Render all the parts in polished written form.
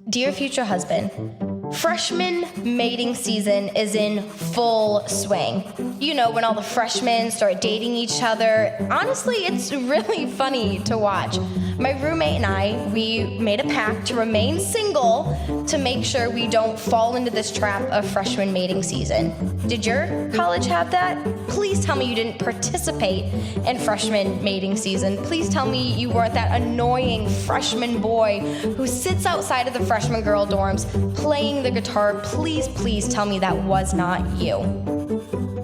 Dear future husband, freshman mating season is in full swing. You know, when all the freshmen start dating each other. Honestly, it's really funny to watch. My roommate and I, we made a pact to remain single to make sure we don't fall into this trap of freshman mating season. Did your college have that? Please tell me you didn't participate in freshman mating season. Please tell me you weren't that annoying freshman boy who sits outside of the freshman girl dorms playing the guitar. Please, please tell me that was not you.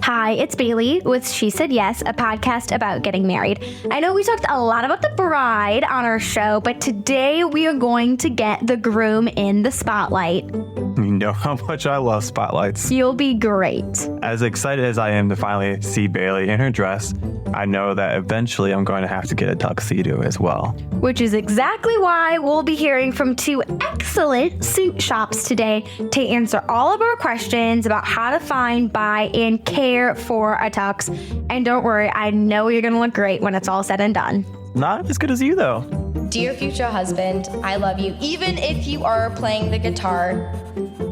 Hi, it's Bailey with She Said Yes, a podcast about getting married. I know we talked a lot about the bride on our show, but today we are going to get the groom in the spotlight. You know how much I love spotlights. You'll be great. As excited as I am to finally see Bailey in her dress, I know that eventually I'm going to have to get a tuxedo as well. Which is exactly why we'll be hearing from two excellent suit shops today to answer all of our questions about how to find, buy, and care for a tux. And don't worry, I know you're going to look great when it's all said and done. Not as good as you, though. Dear future husband, I love you. Even if you are playing the guitar,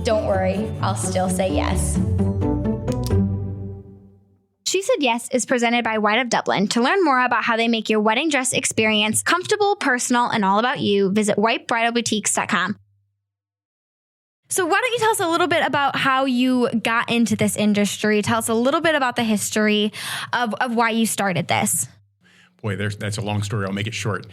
don't worry, I'll still say yes. She Said Yes is presented by White of Dublin. To learn more about how they make your wedding dress experience comfortable, personal, and all about you, visit whitebridalboutiques.com. So why don't you tell us a little bit about how you got into this industry? Tell us a little bit about the history of why you started this. Boy, that's a long story. I'll make it short.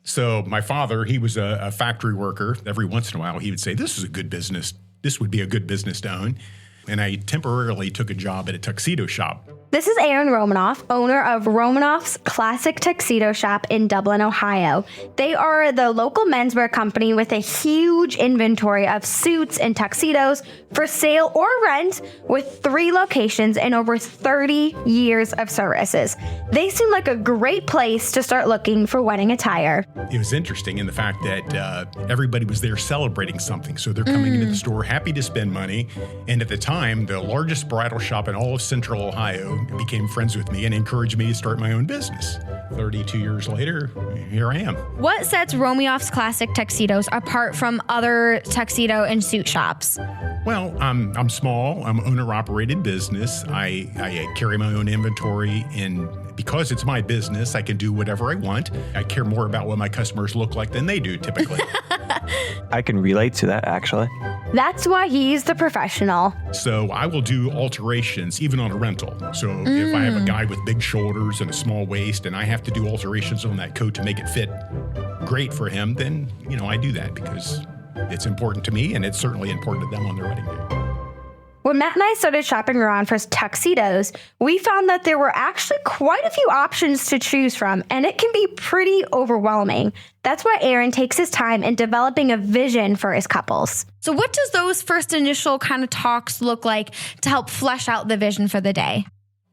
So my father, he was a factory worker. Every once in a while, he would say, this is a good business. This would be a good business to own. And I temporarily took a job at a tuxedo shop. This is Aaron Romanoff, owner of Romanoff's Classic Tuxedo Shop in Dublin, Ohio. They are the local menswear company with a huge inventory of suits and tuxedos for sale or rent, with 3 locations and over 30 years of services. They seem like a great place to start looking for wedding attire. It was interesting in the fact that everybody was there celebrating something. So they're coming into the store happy to spend money. And at the time, the largest bridal shop in all of Central Ohio became friends with me and encouraged me to start my own business. 32 years later, here I am. What sets Romanoff's Classic Tuxedos apart from other tuxedo and suit shops? Well, I'm small. I'm owner-operated business. I carry my own inventory, and because it's my business, I can do whatever I want. I care more about what my customers look like than they do typically. I can relate to that, actually. That's why he's the professional. So I will do alterations even on a rental. So if I have a guy with big shoulders and a small waist and I have to do alterations on that coat to make it fit great for him, then, I do that because it's important to me and it's certainly important to them on their wedding day. When Matt and I started shopping around for tuxedos, we found that there were actually quite a few options to choose from, and it can be pretty overwhelming. That's why Aaron takes his time in developing a vision for his couples. So what does those first initial kind of talks look like to help flesh out the vision for the day?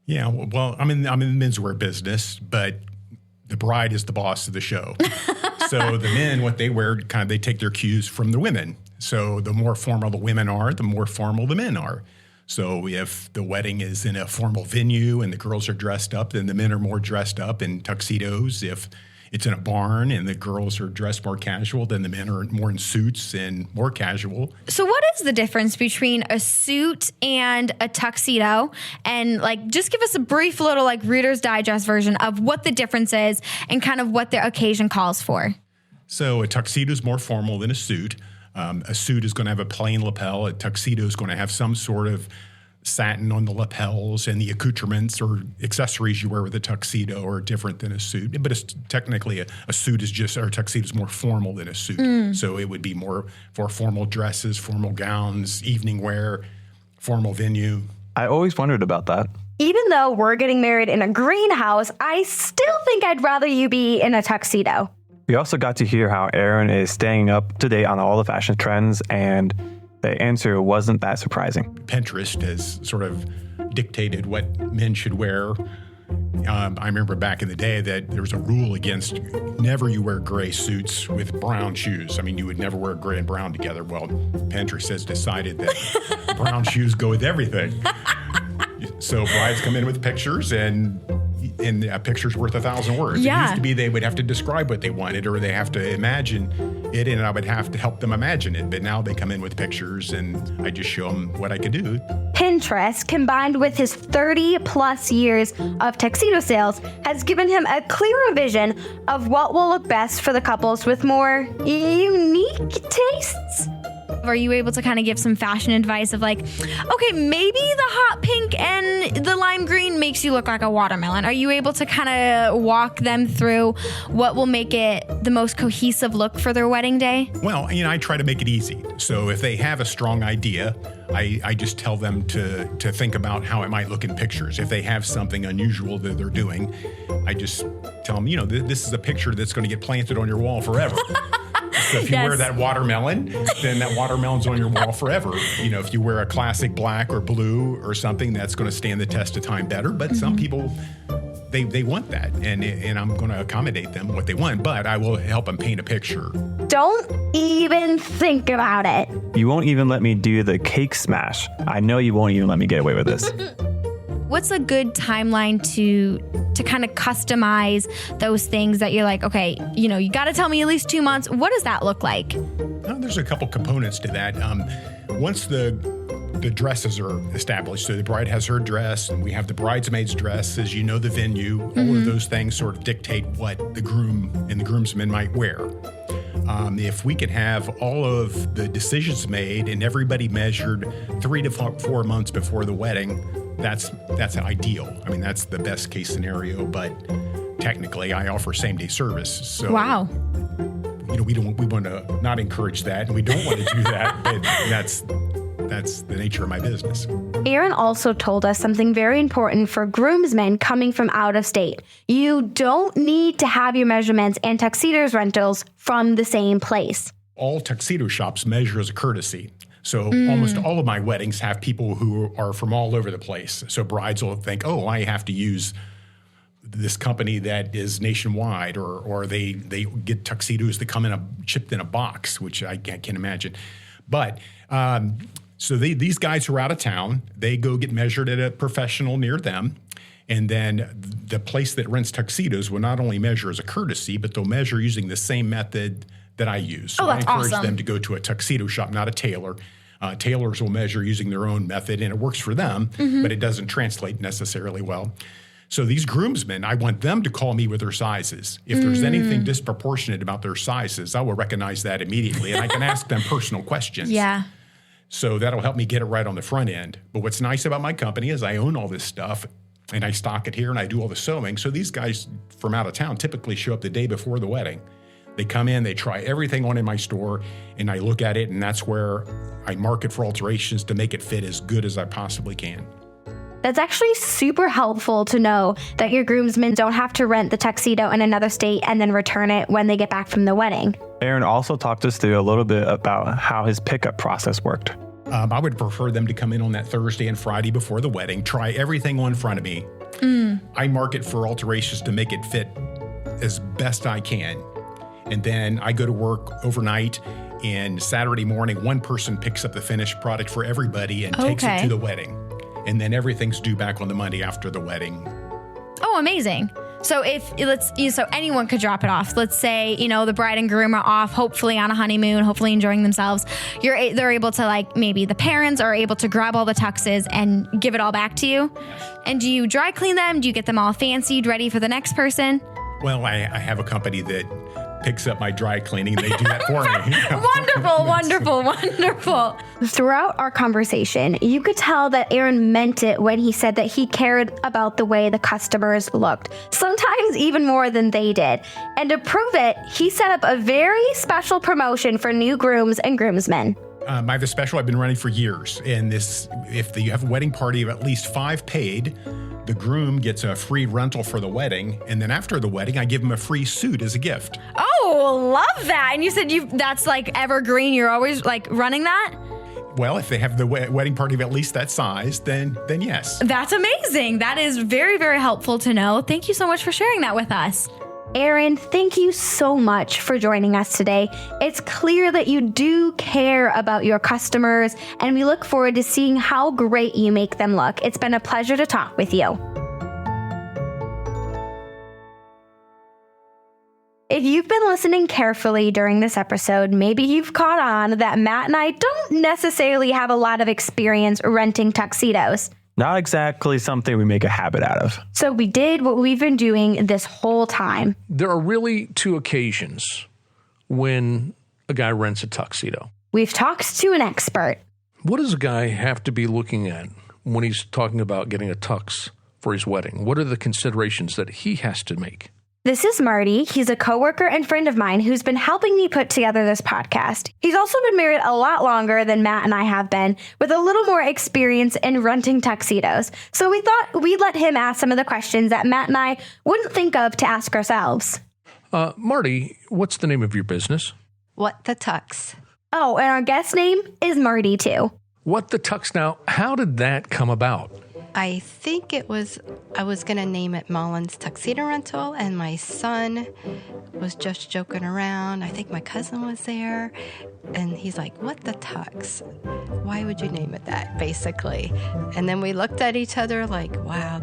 Yeah, well, I'm in the menswear business, but the bride is the boss of the show. So the men, what they wear, they take their cues from the women. So the more formal the women are, the more formal the men are. So if the wedding is in a formal venue and the girls are dressed up, then the men are more dressed up in tuxedos. If it's in a barn and the girls are dressed more casual, then the men are more in suits and more casual. So what is the difference between a suit and a tuxedo? And just give us a brief little Reader's Digest version of what the difference is and kind of what the occasion calls for. So a tuxedo is more formal than a suit. A suit is going to have a plain lapel. A tuxedo is going to have some sort of satin on the lapels, and the accoutrements or accessories you wear with a tuxedo are different than a suit. But it's technically a suit is just, or a tuxedo is more formal than a suit. So it would be more for formal dresses, formal gowns, evening wear, formal venue. I always wondered about that. Even though we're getting married in a greenhouse, I still think I'd rather you be in a tuxedo. We also got to hear how Aaron is staying up to date on all the fashion trends, and the answer wasn't that surprising. Pinterest has sort of dictated what men should wear. I remember back in the day that there was a rule against never you wear gray suits with brown shoes. I mean, you would never wear gray and brown together. Well, Pinterest has decided that brown shoes go with everything. So brides come in with pictures, and and a picture's worth 1,000 words. Yeah. It used to be they would have to describe what they wanted, or they have to imagine it, and I would have to help them imagine it. But now they come in with pictures, and I just show them what I could do. Pinterest, combined with his 30 plus years of tuxedo sales, has given him a clearer vision of what will look best for the couples with more unique tastes. Are you able to kind of give some fashion advice of like, okay, maybe the hot pink and the lime green makes you look like a watermelon? Are you able to kind of walk them through what will make it the most cohesive look for their wedding day? Well, I try to make it easy. So if they have a strong idea, I just tell them to think about how it might look in pictures. If they have something unusual that they're doing, I just tell them, this is a picture that's going to get planted on your wall forever. So if you wear that watermelon, then that watermelon's on your wall forever. If you wear a classic black or blue or something, that's going to stand the test of time better. But some people, they want that, and I'm going to accommodate them what they want, but I will help them paint a picture. Don't even think about it. You won't even let me do the cake smash. I know you won't even let me get away with this. What's a good timeline to kind of customize those things that you're like, okay, you got to tell me at least 2 months. What does that look like? There's a couple components to that. Once the dresses are established, so the bride has her dress, and we have the bridesmaid's dress, as the venue, all of those things sort of dictate what the groom and the groomsmen might wear. If we could have all of the decisions made and everybody measured 3 to 4 months before the wedding, that's ideal. That's the best case scenario, but technically I offer same-day service. So Wow. We want to not encourage that, and we don't want to do that, but that's the nature of my business. Aaron also told us something very important for groomsmen coming from out of state. You don't need to have your measurements and tuxedos rentals from the same place. All tuxedo shops measure as a courtesy. So almost all of my weddings have people who are from all over the place. So brides will think, oh, I have to use this company that is nationwide, or they get tuxedos that come chipped in a box, which I can't imagine. But so these guys who are out of town, they go get measured at a professional near them. And then the place that rents tuxedos will not only measure as a courtesy, but they'll measure using the same method that I use. So that's I encourage awesome. them to go to a tuxedo shop, not a tailor. Tailors will measure using their own method, and it works for them, but it doesn't translate necessarily well. So these groomsmen, I want them to call me with their sizes. If there's anything disproportionate about their sizes, I will recognize that immediately, and I can ask them personal questions. Yeah. So that'll help me get it right on the front end. But what's nice about my company is I own all this stuff, and I stock it here, and I do all the sewing. So these guys from out of town typically show up the day before the wedding. They come in, they try everything on in my store, and I look at it, and that's where I mark it for alterations to make it fit as good as I possibly can. That's actually super helpful to know that your groomsmen don't have to rent the tuxedo in another state and then return it when they get back from the wedding. Aaron also talked us through a little bit about how his pickup process worked. I would prefer them to come in on that Thursday and Friday before the wedding, try everything on in front of me. I mark it for alterations to make it fit as best I can. And then I go to work overnight, and Saturday morning, one person picks up the finished product for everybody and takes it to the wedding. And then everything's due back on the Monday after the wedding. Oh, amazing. So so anyone could drop it off. Let's say, the bride and groom are off, hopefully on a honeymoon, hopefully enjoying themselves. They're able to, maybe the parents are able to grab all the tuxes and give it all back to you. And do you dry clean them? Do you get them all fancied, ready for the next person? Well, I have a company that picks up my dry cleaning. They do that for me. Wonderful. Throughout our conversation, you could tell that Aaron meant it when he said that he cared about the way the customers looked, sometimes even more than they did. And to prove it, he set up a very special promotion for new grooms and groomsmen. I have a special I've been running for years. And if you have a wedding party of at least 5 paid, the groom gets a free rental for the wedding. And then after the wedding, I give him a free suit as a gift. Oh, love that. And you said that's evergreen. You're always running that? Well, if they have the wedding party of at least that size, then yes. That's amazing. That is very, very helpful to know. Thank you so much for sharing that with us. Aaron, thank you so much for joining us today. It's clear that you do care about your customers, and we look forward to seeing how great you make them look. It's been a pleasure to talk with you. If you've been listening carefully during this episode, maybe you've caught on that Matt and I don't necessarily have a lot of experience renting tuxedos. Not exactly something we make a habit out of. So we did what we've been doing this whole time. There are really two occasions when a guy rents a tuxedo. We've talked to an expert. What does a guy have to be looking at when he's talking about getting a tux for his wedding? What are the considerations that he has to make? This is Marty. He's a coworker and friend of mine who's been helping me put together this podcast. He's also been married a lot longer than Matt and I have been, with a little more experience in renting tuxedos. So we thought we'd let him ask some of the questions that Matt and I wouldn't think of to ask ourselves. Marty, what's the name of your business? What the Tux? Oh, and our guest name is Marty too. What the Tux? Now, how did that come about? I think I was going to name it Mullen's Tuxedo Rental, and my son was just joking around. I think my cousin was there, and he's like, what the Tux? Why would you name it that, basically? And then we looked at each other like, wow,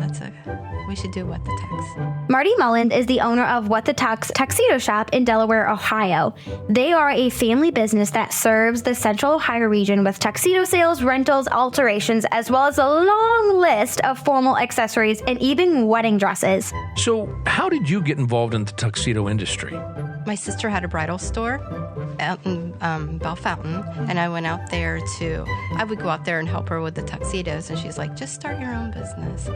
we should do What the Tux. Marty Mullen is the owner of What the Tux Tuxedo Shop in Delaware, Ohio. They are a family business that serves the Central Ohio region with tuxedo sales, rentals, alterations, as well as a long list of formal accessories and even wedding dresses. So how did you get involved in the tuxedo industry? My sister had a bridal store out in Bell Fountain, and I went out there I would go out there and help her with the tuxedos, and she's like, just start your own business.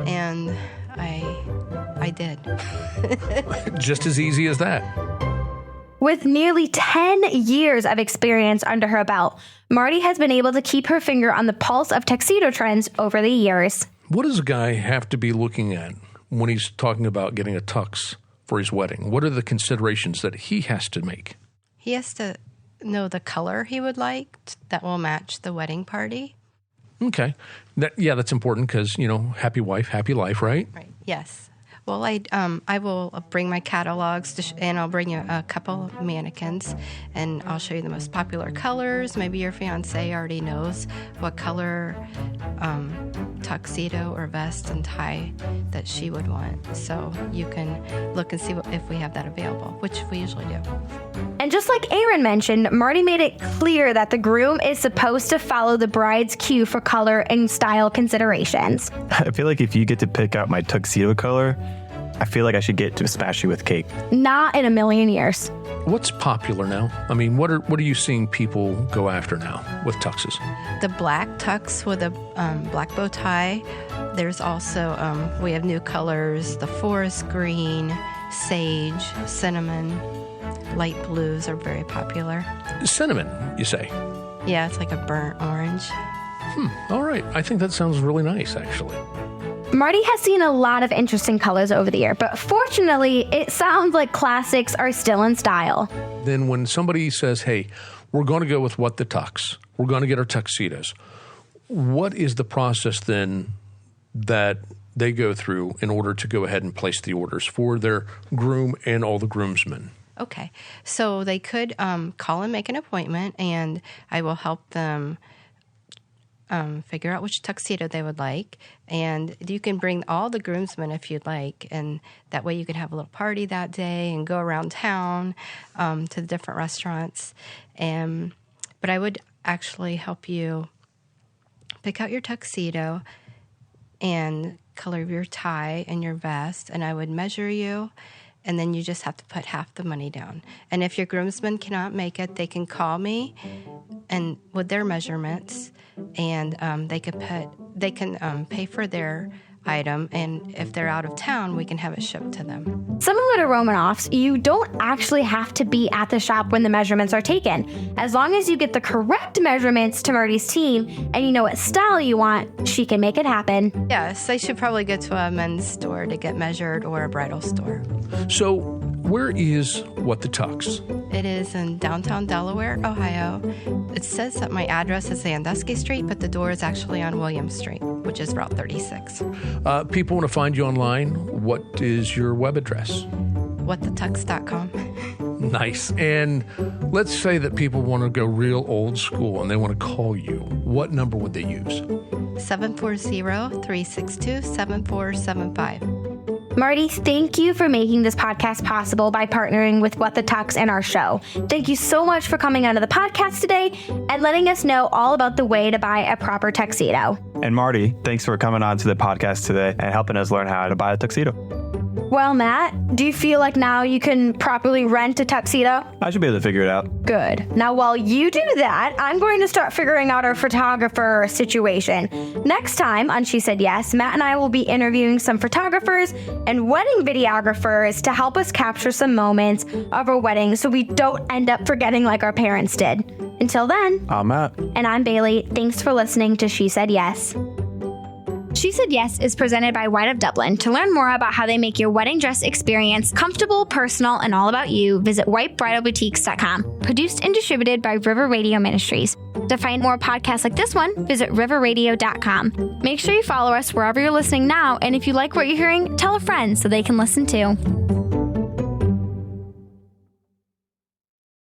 And I did. Just as easy as that. With nearly 10 years of experience under her belt, Marty has been able to keep her finger on the pulse of tuxedo trends over the years. What does a guy have to be looking at when he's talking about getting a tux for his wedding? What are the considerations that he has to make? He has to know the color he would like that will match the wedding party. Okay. That's important because, happy wife, happy life, right? Right. Yes. Well, I will bring my catalogs and I'll bring you a couple of mannequins, and I'll show you the most popular colors. Maybe your fiance already knows what color tuxedo or vest and tie that she would want. So you can look and see if we have that available, which we usually do. And just like Aaron mentioned, Marty made it clear that the groom is supposed to follow the bride's cue for color and style considerations. I feel like if you get to pick out my tuxedo color, I feel like I should get to smash you with cake. Not in a million years. What's popular now? I mean, what are you seeing people go after now with tuxes? The black tux with a black bow tie. There's also, we have new colors, the forest green, sage, cinnamon, light blues are very popular. Cinnamon, you say? Yeah, it's like a burnt orange. All right. I think that sounds really nice, actually. Marty has seen a lot of interesting colors over the year, but fortunately, it sounds like classics are still in style. Then when somebody says, hey, we're going to go with What the Tux, we're going to get our tuxedos, what is the process then that they go through in order to go ahead and place the orders for their groom and all the groomsmen? Okay. So they could call and make an appointment, and I will help them figure out which tuxedo they would like. And you can bring all the groomsmen if you'd like, and that way you can have a little party that day and go around town to the different restaurants. But I would actually help you pick out your tuxedo and color of your tie and your vest, and I would measure you, and then you just have to put half the money down. And if your groomsmen cannot make it, they can call me and with their measurements, and they can pay for their item, and if they're out of town, we can have it shipped to them. Similar to Romanoff's, you don't actually have to be at the shop when the measurements are taken. As long as you get the correct measurements to Marty's team and you know what style you want, she can make it happen. Yes, they should probably go to a men's store to get measured or a bridal store. So where is What the Tux? It is in downtown Delaware, Ohio. It says that my address is Sandusky Street, but the door is actually on William Street, which is Route 36. People want to find you online. What is your web address? WhatTheTux.com. Nice. And let's say that people want to go real old school and they want to call you. What number would they use? 740-362-7475. Marty, thank you for making this podcast possible by partnering with What the Tux and our show. Thank you so much for coming onto the podcast today and letting us know all about the way to buy a proper tuxedo. And Marty, thanks for coming on to the podcast today and helping us learn how to buy a tuxedo. Well, Matt, do you feel like now you can properly rent a tuxedo? I should be able to figure it out. Good. Now, while you do that, I'm going to start figuring out our photographer situation. Next time on She Said Yes, Matt and I will be interviewing some photographers and wedding videographers to help us capture some moments of our wedding so we don't end up forgetting like our parents did. Until then, I'm Matt. And I'm Bailey. Thanks for listening to She Said Yes. She Said Yes is presented by White of Dublin. To learn more about how they make your wedding dress experience comfortable, personal, and all about you, visit whitebridalboutiques.com. Produced and distributed by River Radio Ministries. To find more podcasts like this one, visit riverradio.com. Make sure you follow us wherever you're listening now, and if you like what you're hearing, tell a friend so they can listen too.